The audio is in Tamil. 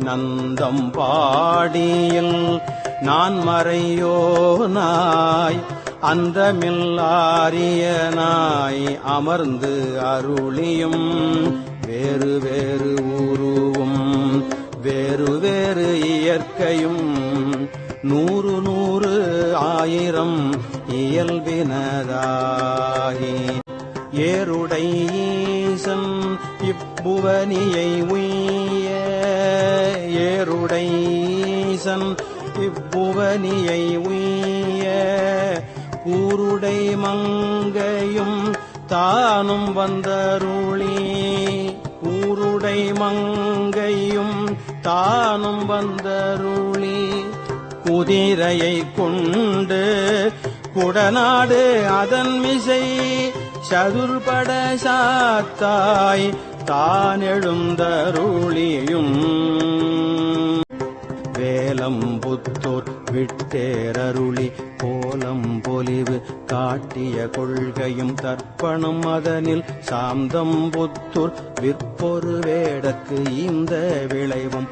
நந்தம் பாடியில் நான் மறையோனாய் அந்தமில்லாரியனாய் அமர்ந்து அருளியும் வேறு வேறு உருவும் வேறு வேறு இயற்கையும் நூறு நூறு ஆயிரம் இயல்பினதாகி ஏருடை ஈசன் இப்புவனியை உய்ய ஏருடை ஈசன் இப்புவனியை உய்ய கூருடை மங்கையும் தானும் வந்தருளி கூருடை மங்கையும் தானும் வந்தருளி குதிரையை கொண்டு குடநாடு அதன் மிசை சதுர்பட சாத்தாய் தான் எழுந்தருளியும் வேலம்புத்தூர் விட்டேரருளி கோலம் பொலிவு காட்டிய கொள்கையும் தர்ப்பணம் அதனில் சாந்தம்புத்தூர் விற்பொரு வேடற்கு இந்த விளைவும்